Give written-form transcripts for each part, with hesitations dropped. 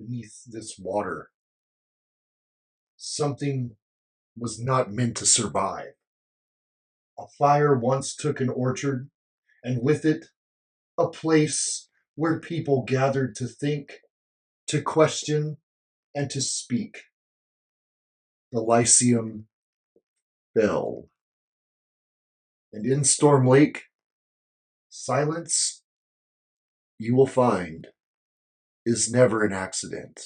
beneath this water. Something was not meant to survive. A fire once took an orchard, and with it, a place where people gathered to think, to question, and to speak. The Lyceum fell. And in Storm Lake, silence, you will find, is never an accident.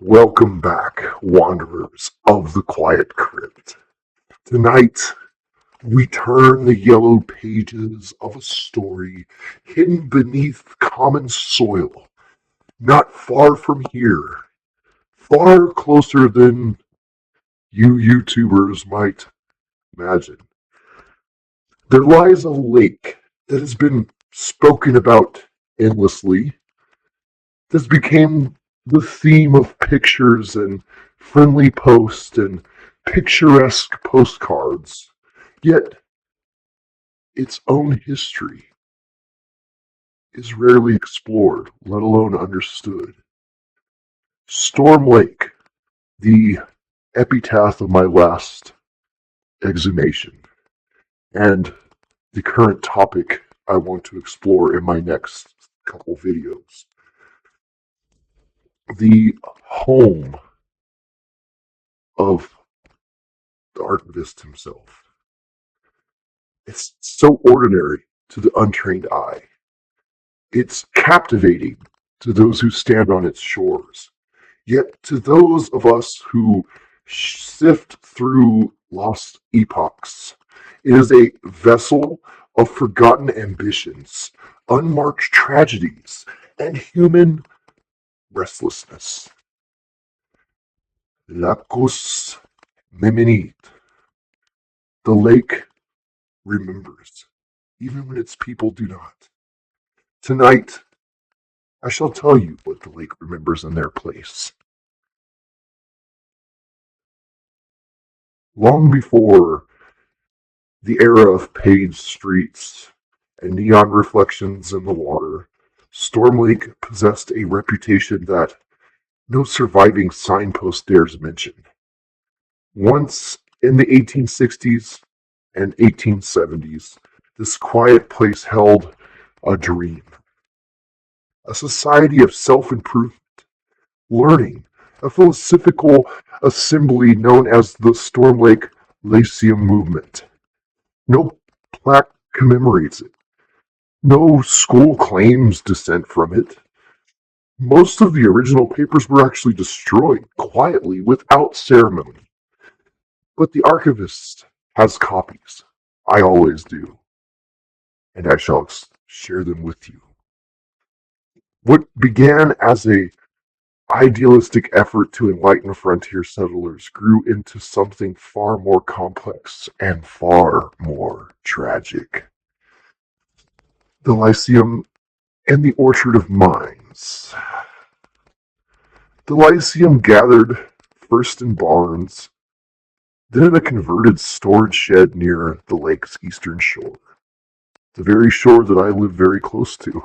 Welcome back, wanderers of the Quiet Crypt. Tonight, we turn the yellow pages of a story hidden beneath common soil, not far from here, far closer than you YouTubers might imagine. There lies a lake that has been spoken about endlessly. This became the theme of pictures and friendly posts and picturesque postcards. Yet, its own history is rarely explored, let alone understood. Storm Lake, the epitaph of my last exhumation, and the current topic I want to explore in my next couple videos. The home of the Archivist himself. It's so ordinary to the untrained eye. It's captivating to those who stand on its shores. Yet to those of us who sift through lost epochs, it is a vessel of forgotten ambitions, unmarked tragedies, and human restlessness. Lacus meminit. The lake remembers, even when its people do not. Tonight, I shall tell you what the lake remembers in their place. Long before the era of paved streets and neon reflections in the water, Storm Lake possessed a reputation that no surviving signpost dares mention. Once in the 1860s and 1870s, this quiet place held a dream. A society of self-improvement, learning, a philosophical assembly known as the Storm Lake Lyceum movement. No plaque commemorates it. No school claims descent from it. Most of the original papers were actually destroyed quietly without ceremony. But the archivist has copies. I always do. And I shall share them with you. What began as a idealistic effort to enlighten frontier settlers grew into something far more complex and far more tragic. The Lyceum and the Orchard of Mines. The Lyceum gathered first in barns, then in a converted storage shed near the lake's eastern shore, the very shore that I live very close to.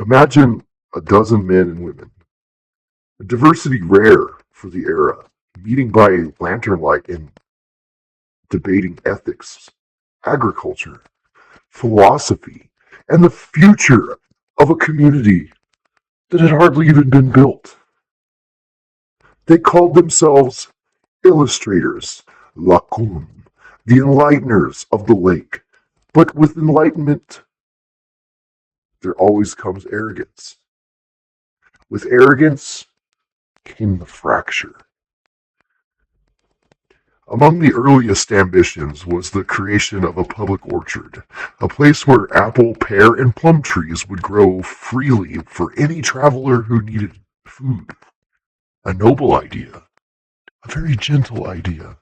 Imagine a dozen men and women, a diversity rare for the era, meeting by lantern light and debating ethics, agriculture, philosophy, and the future of a community that had hardly even been built. They called themselves illustrators, lacum, the enlighteners of the lake. But with enlightenment, there always comes arrogance. With arrogance came the fracture. Among the earliest ambitions was the creation of a public orchard, a place where apple, pear, and plum trees would grow freely for any traveler who needed food. A noble idea, a very gentle idea.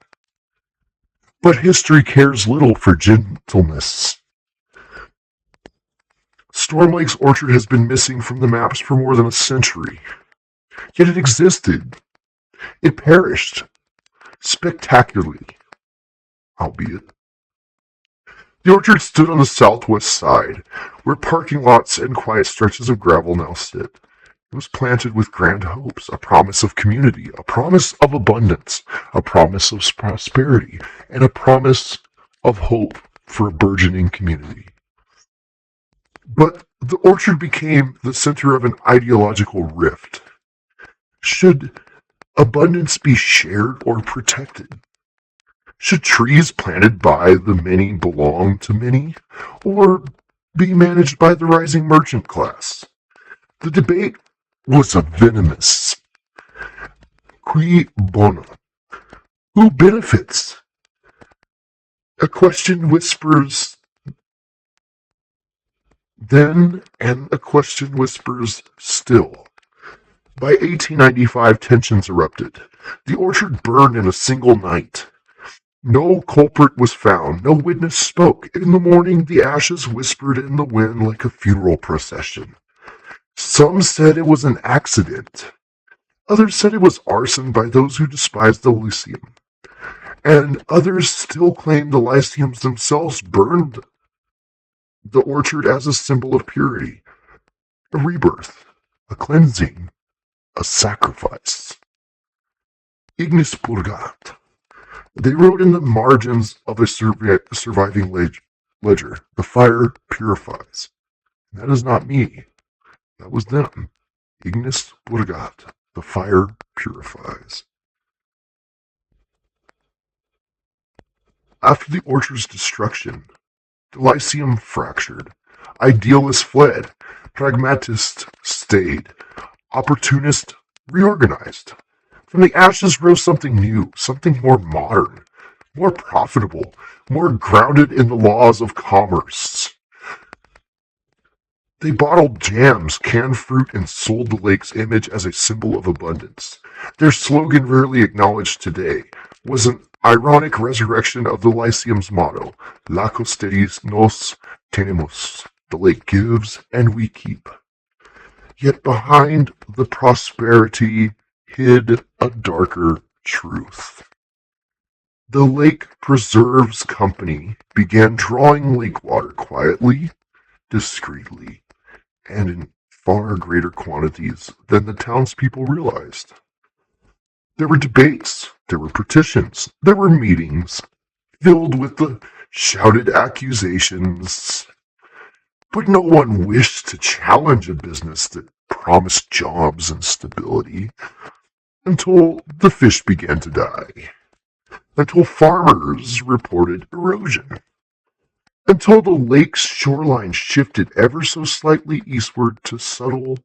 But history cares little for gentleness. Storm Lake's orchard has been missing from the maps for more than a century. Yet it existed. It perished. Spectacularly, albeit. The orchard stood on the southwest side, where parking lots and quiet stretches of gravel now sit. It was planted with grand hopes, a promise of community, a promise of abundance, a promise of prosperity, and a promise of hope for a burgeoning community. But the orchard became the center of an ideological rift. Should abundance be shared or protected? Should trees planted by the many belong to many, or be managed by the rising merchant class? The debate was a venomous. Qui bono? Who benefits? A question whispers then, and a question whispers still. By 1895, tensions erupted. The orchard burned in a single night. No culprit was found, no witness spoke. In the morning, the ashes whispered in the wind like a funeral procession. Some said it was an accident. Others said it was arson by those who despised the Lyceum. And others still claimed the Lyceums themselves burned the orchard as a symbol of purity, a rebirth, a cleansing, a sacrifice. Ignis purgat. They wrote in the margins of a surviving ledger, the fire purifies. That is not me. That was them. Ignis purgat. The fire purifies. After the orchard's destruction, the Lyceum fractured. Idealists fled. Pragmatists stayed. Opportunists reorganized. From the ashes rose something new, something more modern, more profitable, more grounded in the laws of commerce. They bottled jams, canned fruit, and sold the lake's image as a symbol of abundance. Their slogan, rarely acknowledged today, was an ironic resurrection of the Lyceum's motto, Lacos teris nos tenemos. The lake gives and we keep. Yet behind the prosperity hid a darker truth. The lake preserves company began drawing lake water quietly, discreetly, and in far greater quantities than the townspeople realized. There were debates, there were petitions, there were meetings filled with the shouted accusations, but no one wished to challenge a business that promised jobs and stability until the fish began to die, until farmers reported erosion, until the lake's shoreline shifted ever so slightly eastward too subtle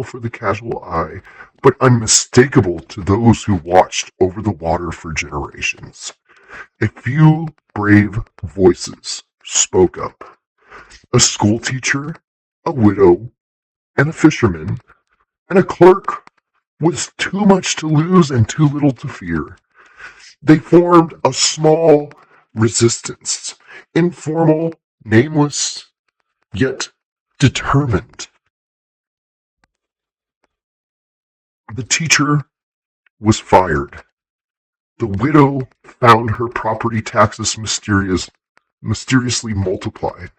for the casual eye, but unmistakable to those who watched over the water for generations. A few brave voices spoke up. A schoolteacher, a widow, and a fisherman, and a clerk with too much to lose and too little to fear. They formed a small resistance, informal, nameless, yet determined. The teacher was fired. The widow found her property taxes mysteriously multiplied.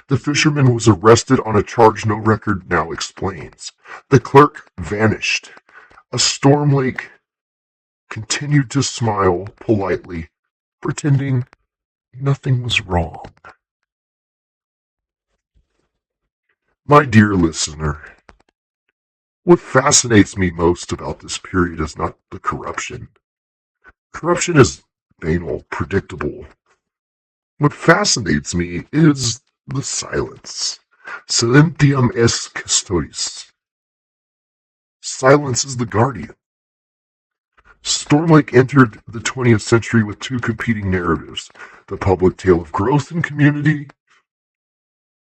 The fisherman was arrested on a charge no record now explains. The clerk vanished. A Storm Lake continued to smile politely, pretending nothing was wrong. My dear listener, what fascinates me most about this period is not the corruption. Corruption is banal, predictable. What fascinates me is the silence. Silentium est custodes. Silence is the guardian. Storm Lake entered the 20th century with two competing narratives: the public tale of growth and community,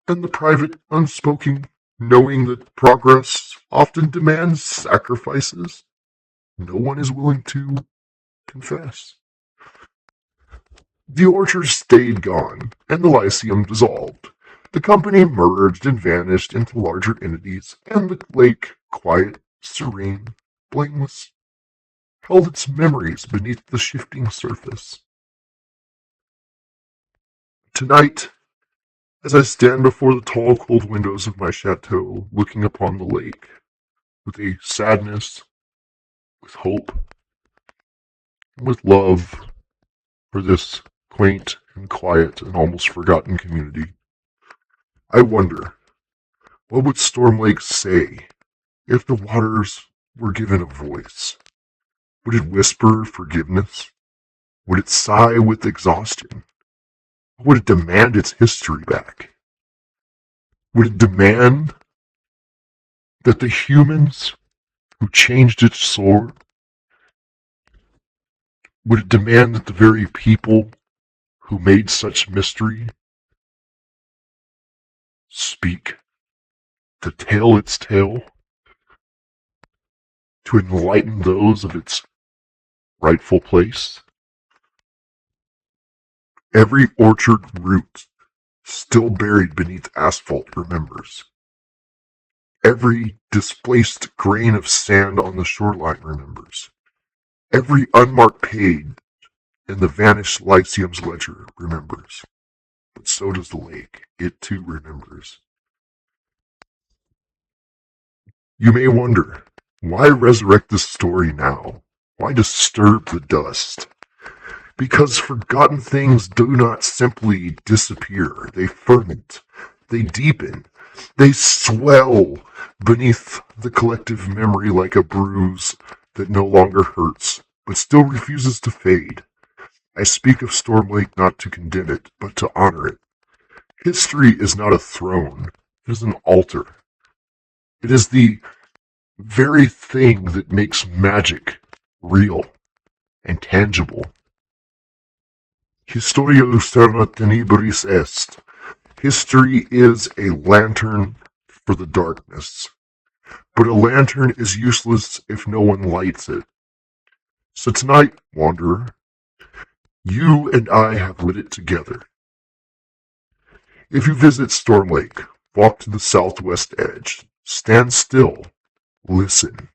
and the private, unspoken knowing that progress often demands sacrifices no one is willing to confess. The orchard stayed gone, and the Lyceum dissolved. The company merged and vanished into larger entities, and the lake, quiet, serene, blameless, held its memories beneath the shifting surface. Tonight, as I stand before the tall, cold windows of my chateau, looking upon the lake, with a sadness, with hope, and with love for this quaint and quiet and almost forgotten community, I wonder, what would Storm Lake say if the waters were given a voice? Would it whisper forgiveness? Would it sigh with exhaustion? Would it demand its history back? Would it demand that the humans who changed its soul, would it demand that the very people who made such mystery speak, to tell its tale, to enlighten those of its rightful place? Every orchard root still buried beneath asphalt remembers. Every displaced grain of sand on the shoreline remembers. Every unmarked page in the vanished Lyceum's ledger remembers. But so does the lake. It too remembers. You may wonder, why resurrect this story now? Why disturb the dust? Because forgotten things do not simply disappear. They ferment. They deepen. They swell beneath the collective memory like a bruise that no longer hurts, but still refuses to fade. I speak of Storm Lake not to condemn it, but to honor it. History is not a throne. It is an altar. It is the very thing that makes magic real and tangible. Historia lucerna tenebris est. History is a lantern for the darkness, but a lantern is useless if no one lights it. So tonight, Wanderer, you and I have lit it together. If you visit Storm Lake, walk to the southwest edge, stand still, listen.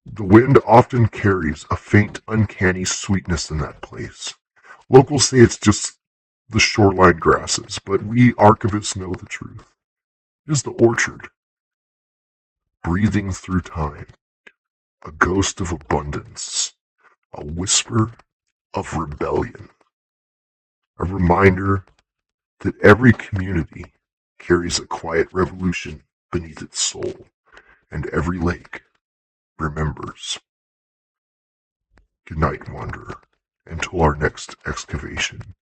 The wind often carries a faint, uncanny sweetness in that place. Locals say it's just the shoreline grasses, but we archivists know the truth. It is the orchard, breathing through time, a ghost of abundance, a whisper of rebellion, a reminder that every community carries a quiet revolution beneath its soul, and every lake remembers. Good night, Wanderer, until our next excavation.